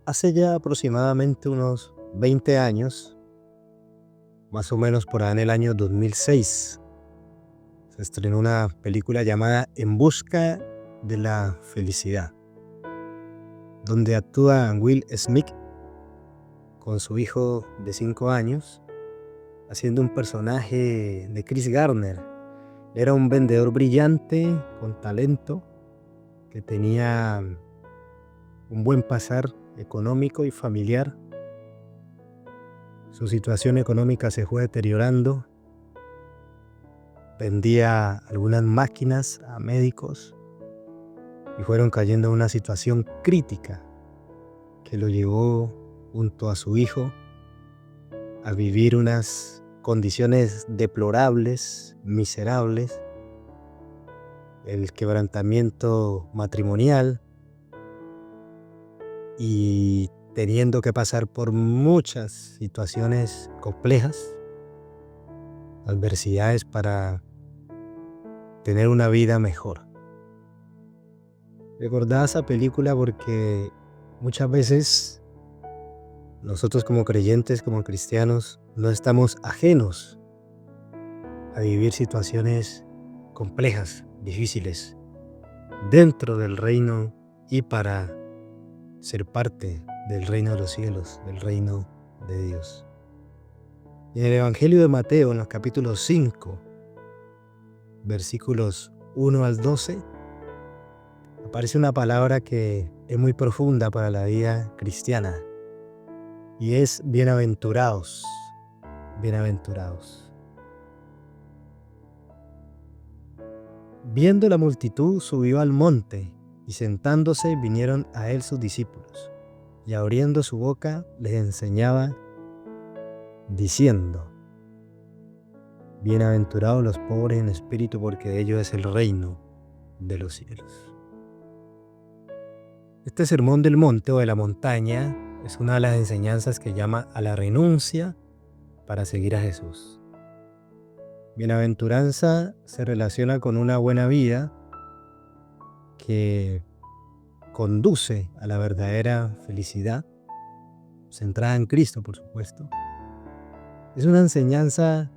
Hace ya aproximadamente unos 20 años, más o menos por ahí en el año 2006, se estrenó una película llamada En busca de la felicidad, donde actúa Will Smith con su hijo de 5 años, haciendo un personaje de Chris Gardner. Era un vendedor brillante, con talento, que tenía un buen pasar económico y familiar. Su situación económica se fue deteriorando. Vendía algunas máquinas a médicos y fueron cayendo en una situación crítica que lo llevó junto a su hijo a vivir unas condiciones deplorables, miserables, el quebrantamiento matrimonial y teniendo que pasar por muchas situaciones complejas, adversidades para tener una vida mejor. Recordaba esa película porque muchas veces nosotros como creyentes, como cristianos, no estamos ajenos a vivir situaciones complejas, difíciles, dentro del reino y para ser parte del reino de los cielos, del reino de Dios. Y en el Evangelio de Mateo, en los capítulos 5, versículos 1 al 12, aparece una palabra que es muy profunda para la vida cristiana y es bienaventurados, bienaventurados. Viendo la multitud, subió al monte y sentándose vinieron a él sus discípulos y abriendo su boca les enseñaba diciendo: bienaventurados los pobres en espíritu, porque de ellos es el reino de los cielos. Este sermón del monte o de la montaña es una de las enseñanzas que llama a la renuncia para seguir a Jesús. Bienaventuranza se relaciona con una buena vida que conduce a la verdadera felicidad, centrada en Cristo, por supuesto. Es una enseñanza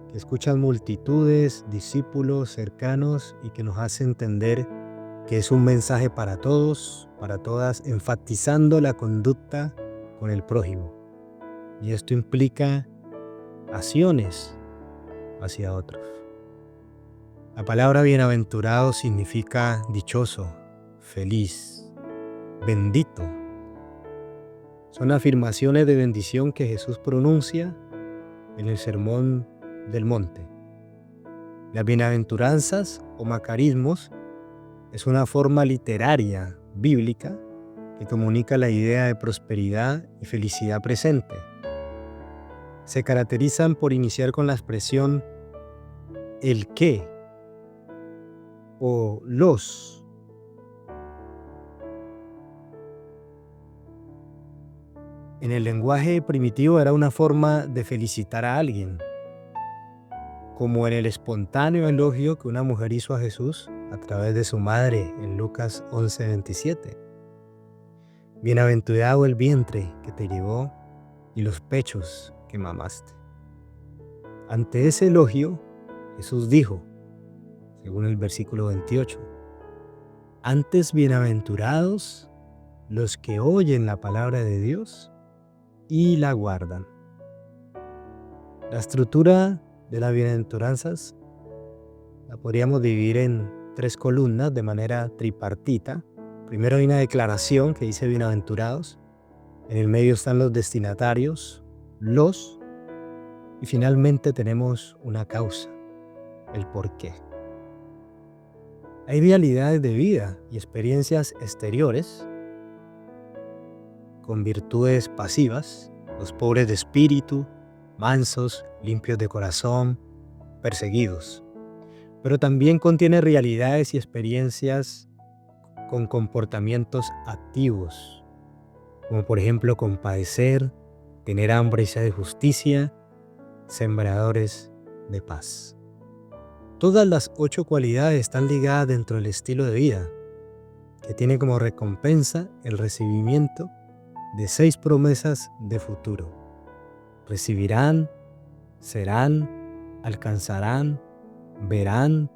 que escuchan multitudes, discípulos cercanos y que nos hace entender que es un mensaje para todos, para todas, enfatizando la conducta con el prójimo. Y esto implica acciones hacia otros. La palabra bienaventurado significa dichoso, feliz, bendito. Son afirmaciones de bendición que Jesús pronuncia en el Sermón del Monte. Las bienaventuranzas o macarismos es una forma literaria bíblica que comunica la idea de prosperidad y felicidad presente. Se caracterizan por iniciar con la expresión el que o los. En el lenguaje primitivo era una forma de felicitar a alguien, como en el espontáneo elogio que una mujer hizo a Jesús a través de su madre en Lucas 11:27. Bienaventurado el vientre que te llevó y los pechos que mamaste. Ante ese elogio, Jesús dijo, según el versículo 28, antes bienaventurados los que oyen la palabra de Dios y la guardan. La estructura de las bienaventuranzas la podríamos dividir en 3 columnas de manera tripartita. Primero hay una declaración que dice bienaventurados, en el medio están los destinatarios, los, y finalmente tenemos una causa, el por qué. Hay realidades de vida y experiencias exteriores con virtudes pasivas, los pobres de espíritu, mansos, limpios de corazón, perseguidos. Pero también contiene realidades y experiencias con comportamientos activos, como por ejemplo compadecer, tener hambre y sed de justicia, sembradores de paz. Todas las 8 cualidades están ligadas dentro del estilo de vida, que tiene como recompensa el recibimiento de 6 promesas de futuro. Recibirán, serán, alcanzarán, verán,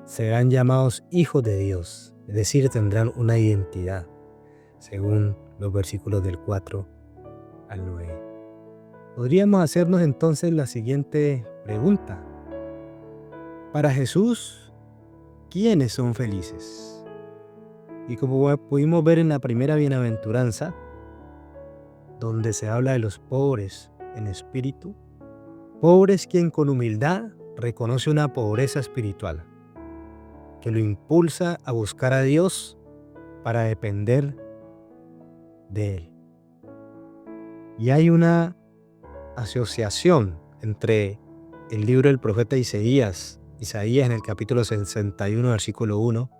serán llamados hijos de Dios, es decir, tendrán una identidad, según los versículos del 4 al 9. Podríamos hacernos entonces la siguiente pregunta. Para Jesús, ¿quiénes son felices? Y como pudimos ver en la primera bienaventuranza, donde se habla de los pobres en espíritu, pobre es quien con humildad reconoce una pobreza espiritual, que lo impulsa a buscar a Dios para depender de Él. Y hay una asociación entre el libro del profeta Isaías en el capítulo 61, versículo 1,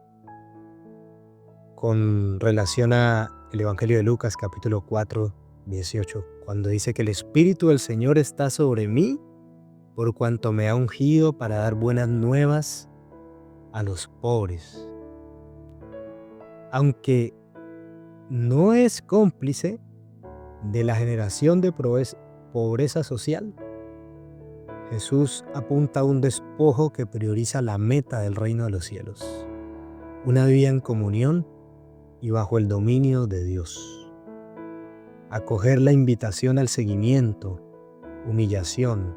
con relación a el Evangelio de Lucas, capítulo 4, 18, cuando dice que el Espíritu del Señor está sobre mí, por cuanto me ha ungido para dar buenas nuevas a los pobres. Aunque no es cómplice de la generación de pobreza social, Jesús apunta a un despojo que prioriza la meta del reino de los cielos, una vida en comunión y bajo el dominio de Dios. Acoger la invitación al seguimiento, humillación,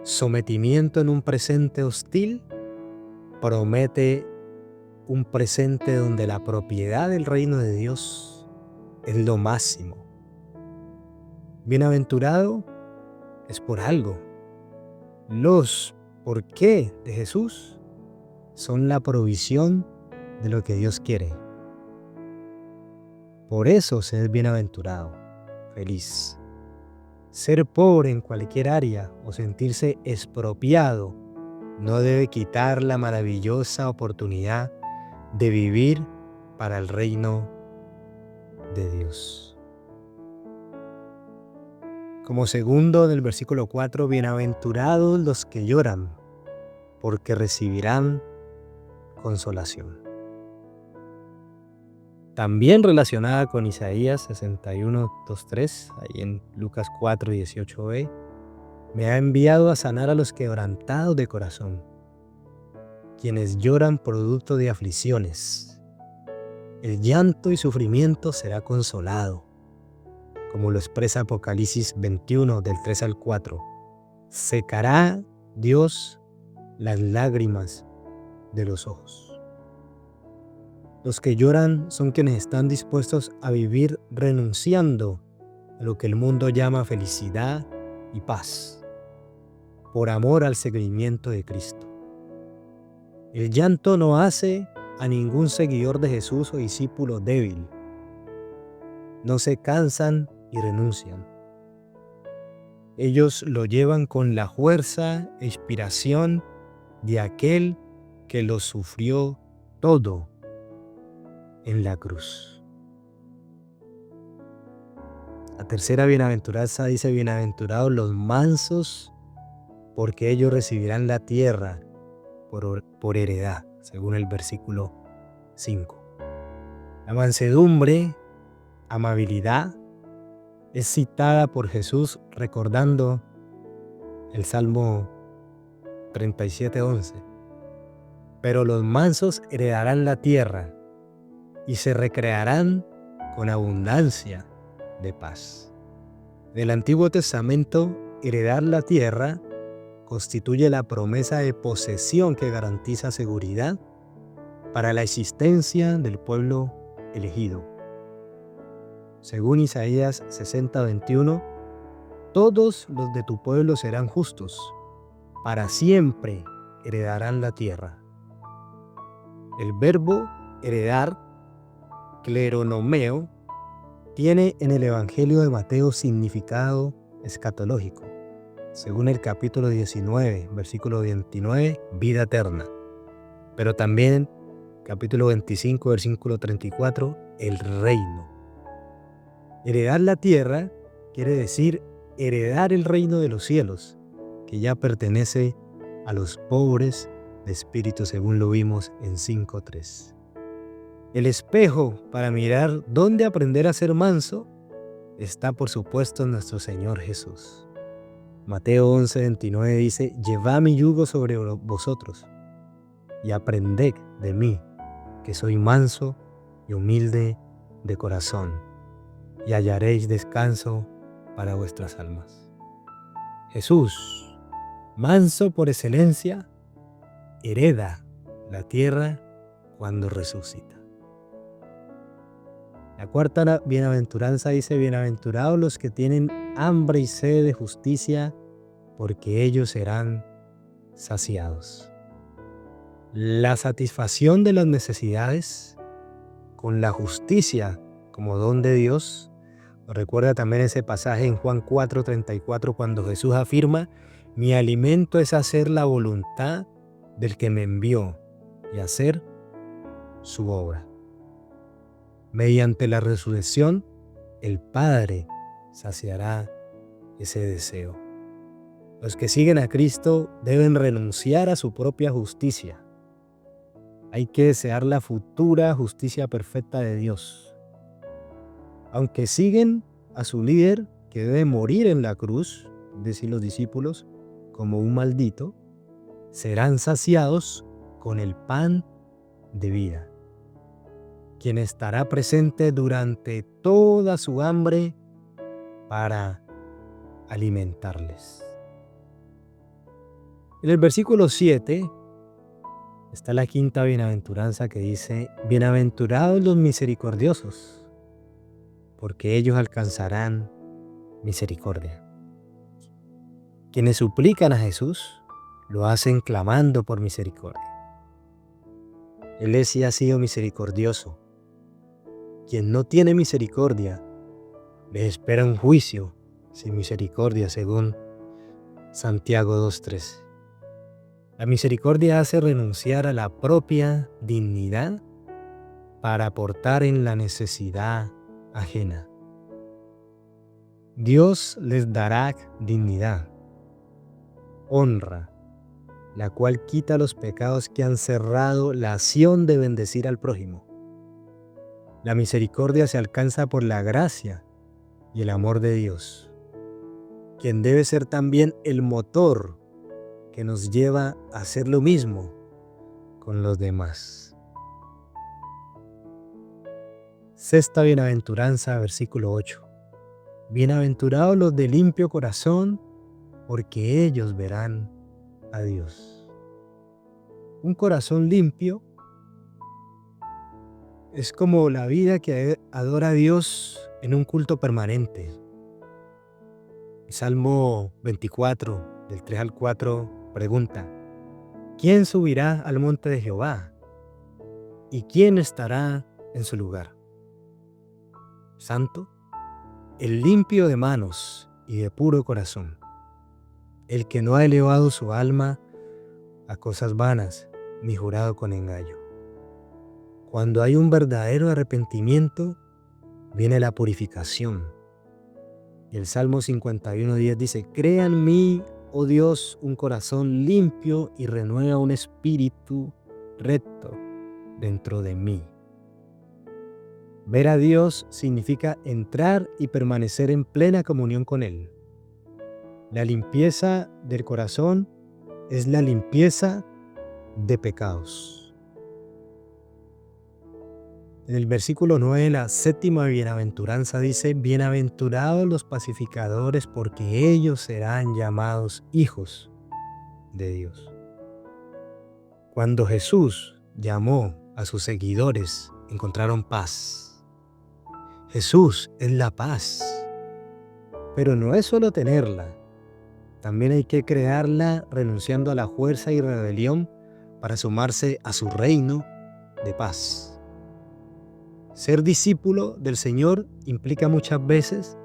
sometimiento en un presente hostil, promete un presente donde la propiedad del reino de Dios es lo máximo. Bienaventurado es por algo. Los por qué de Jesús son la provisión de lo que Dios quiere. Por eso se es bienaventurado, feliz. Ser pobre en cualquier área o sentirse expropiado no debe quitar la maravillosa oportunidad de vivir para el reino de Dios. Como segundo del versículo 4, bienaventurados los que lloran, porque recibirán consolación. También relacionada con Isaías 61, 2, 3, ahí en Lucas 4, 18b, me ha enviado a sanar a los quebrantados de corazón, quienes lloran producto de aflicciones. El llanto y sufrimiento será consolado, como lo expresa Apocalipsis 21, del 3 al 4. Secará Dios las lágrimas de los ojos. Los que lloran son quienes están dispuestos a vivir renunciando a lo que el mundo llama felicidad y paz, por amor al seguimiento de Cristo. El llanto no hace a ningún seguidor de Jesús o discípulo débil. No se cansan y renuncian. Ellos lo llevan con la fuerza e inspiración de aquel que lo sufrió todo en la cruz. La tercera bienaventuranza dice: bienaventurados los mansos, porque ellos recibirán la tierra por heredad, según el versículo 5. La mansedumbre, amabilidad, es citada por Jesús recordando el Salmo 37:11. Pero los mansos heredarán la tierra y se recrearán con abundancia de paz. En el Antiguo Testamento, heredar la tierra constituye la promesa de posesión que garantiza seguridad para la existencia del pueblo elegido. Según Isaías 60:21, todos los de tu pueblo serán justos, para siempre heredarán la tierra. El verbo heredar, kleronomeo, tiene en el Evangelio de Mateo significado escatológico. Según el capítulo 19, versículo 29, vida eterna. Pero también, capítulo 25, versículo 34, el reino. Heredar la tierra quiere decir heredar el reino de los cielos, que ya pertenece a los pobres de espíritu, según lo vimos en 5:3. El espejo para mirar dónde aprender a ser manso está por supuesto en nuestro Señor Jesús. Mateo 11:29 dice: «Llevad mi yugo sobre vosotros y aprended de mí, que soy manso y humilde de corazón, y hallaréis descanso para vuestras almas». Jesús, manso por excelencia, hereda la tierra cuando resucita. La cuarta bienaventuranza dice: «Bienaventurados los que tienen hambre y sed de justicia, porque ellos serán saciados». La satisfacción de las necesidades con la justicia como don de Dios. Nos recuerda también ese pasaje en Juan 4:34 cuando Jesús afirma: «Mi alimento es hacer la voluntad del que me envió y hacer su obra». Mediante la resurrección, el Padre saciará ese deseo. Los que siguen a Cristo deben renunciar a su propia justicia. Hay que desear la futura justicia perfecta de Dios. Aunque siguen a su líder que debe morir en la cruz, es decir, los discípulos, como un maldito, serán saciados con el pan de vida, quien estará presente durante toda su hambre para alimentarles. En el versículo 7 está la quinta bienaventuranza que dice: «Bienaventurados los misericordiosos, porque ellos alcanzarán misericordia». Quienes suplican a Jesús lo hacen clamando por misericordia. Él sí ha sido misericordioso. Quien no tiene misericordia, les espera un juicio sin misericordia, según Santiago 2:13. La misericordia hace renunciar a la propia dignidad para aportar en la necesidad ajena. Dios les dará dignidad, honra, la cual quita los pecados que han cerrado la acción de bendecir al prójimo. La misericordia se alcanza por la gracia y el amor de Dios, quien debe ser también el motor que nos lleva a hacer lo mismo con los demás. Sexta bienaventuranza, versículo 8. «Bienaventurados los de limpio corazón, porque ellos verán a Dios». Un corazón limpio es como la vida que adora a Dios en un culto permanente. El Salmo 24, del 3 al 4, pregunta: ¿quién subirá al monte de Jehová? ¿Y quién estará en su lugar? Santo, el limpio de manos y de puro corazón, el que no ha elevado su alma a cosas vanas, ni jurado con engaño. Cuando hay un verdadero arrepentimiento, viene la purificación. Y el Salmo 51:10 dice: «Crea en mí, oh Dios, un corazón limpio y renueva un espíritu recto dentro de mí». Ver a Dios significa entrar y permanecer en plena comunión con Él. La limpieza del corazón es la limpieza de pecados. En el versículo 9, la séptima bienaventuranza dice: «Bienaventurados los pacificadores, porque ellos serán llamados hijos de Dios». Cuando Jesús llamó a sus seguidores, encontraron paz. Jesús es la paz. Pero no es solo tenerla, también hay que crearla renunciando a la fuerza y rebelión para sumarse a su reino de paz. Ser discípulo del Señor implica muchas veces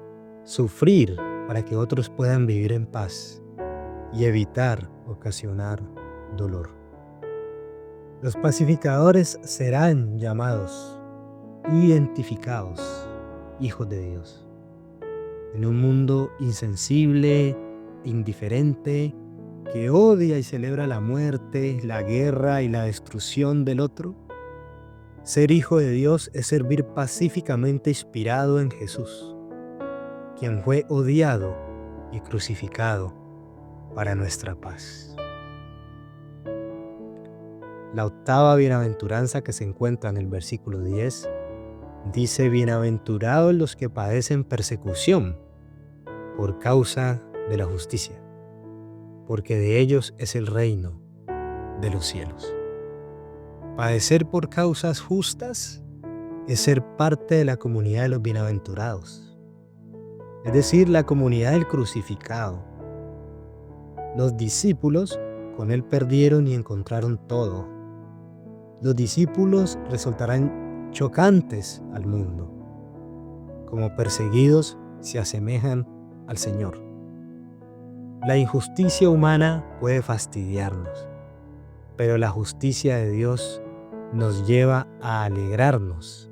sufrir para que otros puedan vivir en paz y evitar ocasionar dolor. Los pacificadores serán llamados, identificados, hijos de Dios. En un mundo insensible, indiferente, que odia y celebra la muerte, la guerra y la destrucción del otro, ser hijo de Dios es servir pacíficamente inspirado en Jesús. quien fue odiado y crucificado para nuestra paz. La octava bienaventuranza, que se encuentra en el versículo 10, dice: bienaventurados los que padecen persecución por causa de la justicia, porque de ellos es el reino de los cielos. Padecer por causas justas es ser parte de la comunidad de los bienaventurados, es decir, la comunidad del crucificado. Los discípulos con él perdieron y encontraron todo. Los discípulos resultarán chocantes al mundo. Como perseguidos se asemejan al Señor. La injusticia humana puede fastidiarnos, pero la justicia de Dios nos lleva a alegrarnos.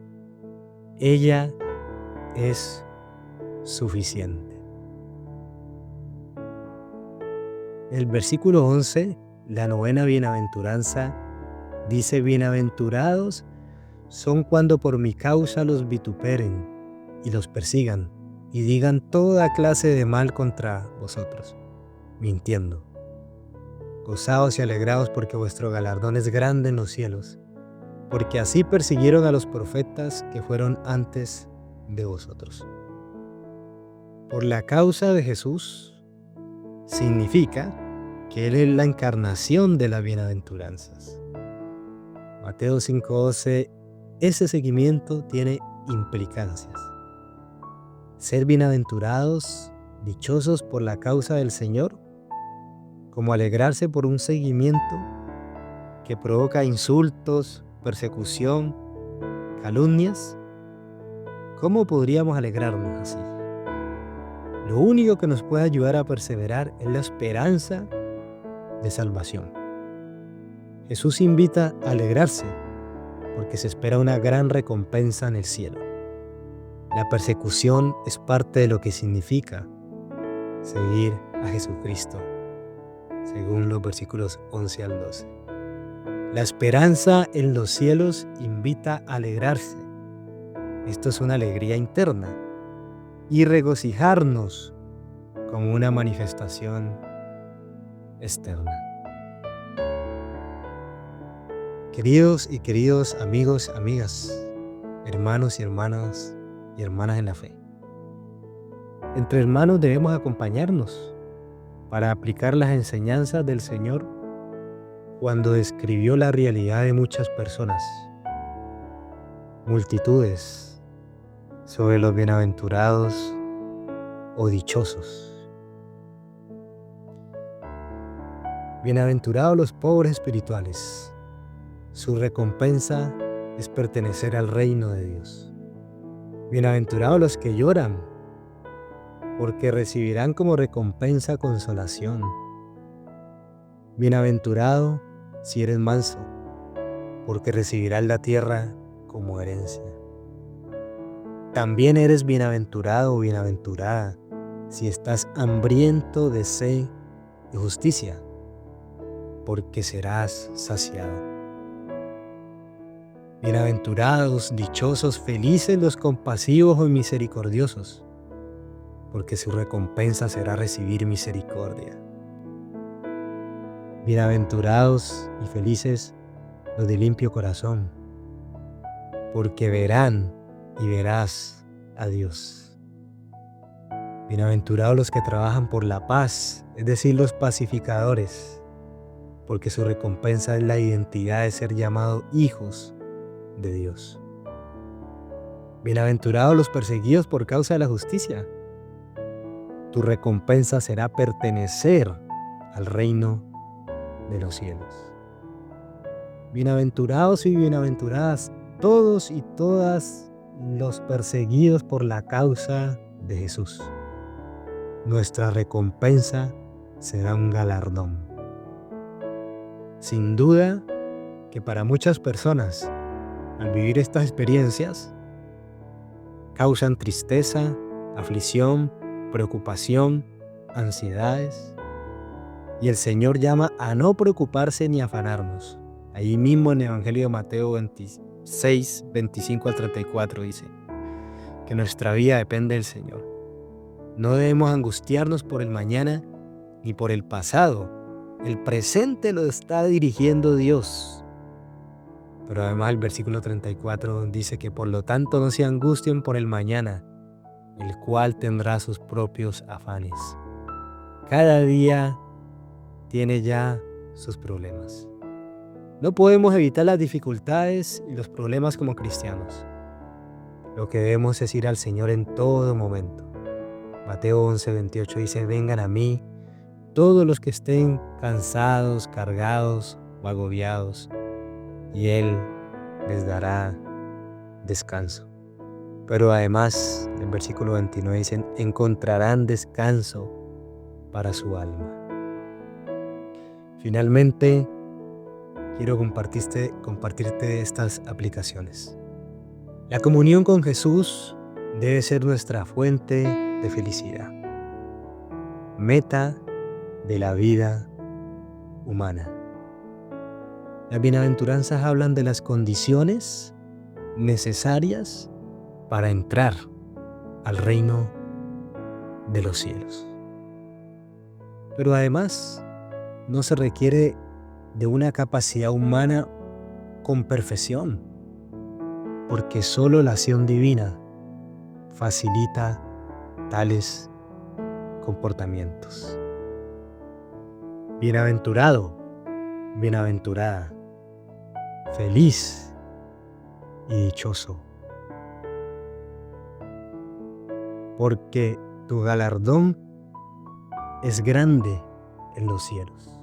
Ella es suficiente. El versículo 11, la novena bienaventuranza, dice: bienaventurados son cuando por mi causa los vituperen y los persigan y digan toda clase de mal contra vosotros, mintiendo. Gozaos y alegraos, porque vuestro galardón es grande en los cielos, porque así persiguieron a los profetas que fueron antes de vosotros. Por la causa de Jesús significa que Él es la encarnación de las bienaventuranzas. Mateo 5:12, ese seguimiento tiene implicancias. Ser bienaventurados, dichosos por la causa del Señor, como alegrarse por un seguimiento que provoca insultos, persecución, calumnias. ¿Cómo podríamos alegrarnos así? Lo único que nos puede ayudar a perseverar es la esperanza de salvación. Jesús invita a alegrarse porque se espera una gran recompensa en el cielo. La persecución es parte de lo que significa seguir a Jesucristo, según los versículos 11 al 12. La esperanza en los cielos invita a alegrarse. Esto es una alegría interna, y regocijarnos como una manifestación externa. Queridos y queridos amigos, amigas, hermanos y hermanas en la fe, entre hermanos debemos acompañarnos para aplicar las enseñanzas del Señor cuando describió la realidad de muchas personas, multitudes, sobre los bienaventurados o dichosos. Bienaventurados los pobres espirituales, su recompensa es pertenecer al reino de Dios. Bienaventurados los que lloran, porque recibirán como recompensa consolación. Bienaventurado si eres manso, porque recibirás la tierra como herencia. También eres bienaventurado o bienaventurada si estás hambriento de sed y justicia, porque serás saciado. Bienaventurados, dichosos, felices los compasivos o misericordiosos, porque su recompensa será recibir misericordia. Bienaventurados y felices los de limpio corazón, porque verán y verás a Dios. Bienaventurados los que trabajan por la paz, es decir, los pacificadores, porque su recompensa es la identidad de ser llamados hijos de Dios. Bienaventurados los perseguidos por causa de la justicia, tu recompensa será pertenecer al reino de los cielos. Bienaventurados y bienaventuradas todos y todas los perseguidos por la causa de Jesús. Nuestra recompensa será un galardón. Sin duda que para muchas personas, al vivir estas experiencias, causan tristeza, aflicción, preocupación, ansiedades, y el Señor llama a no preocuparse ni afanarnos. Ahí mismo en el Evangelio de Mateo 26, 25 al 34 dice que nuestra vida depende del Señor. No debemos angustiarnos por el mañana ni por el pasado. El presente lo está dirigiendo Dios. Pero además el versículo 34 dice que por lo tanto no se angustien por el mañana, el cual tendrá sus propios afanes. Cada día tiene ya sus problemas. No podemos evitar las dificultades y los problemas como cristianos. Lo que debemos es ir al Señor en todo momento. Mateo 11:28 dice: vengan a mí todos los que estén cansados, cargados o agobiados, y Él les dará descanso. Pero además, en el versículo 29 dicen: encontrarán descanso para su alma. Finalmente, quiero compartirte estas aplicaciones. La comunión con Jesús debe ser nuestra fuente de felicidad, meta de la vida humana. Las bienaventuranzas hablan de las condiciones necesarias para entrar al reino de los cielos. Pero además, no se requiere de una capacidad humana con perfección, porque solo la acción divina facilita tales comportamientos. Bienaventurado, bienaventurada, feliz y dichoso, porque tu galardón es grande en los cielos.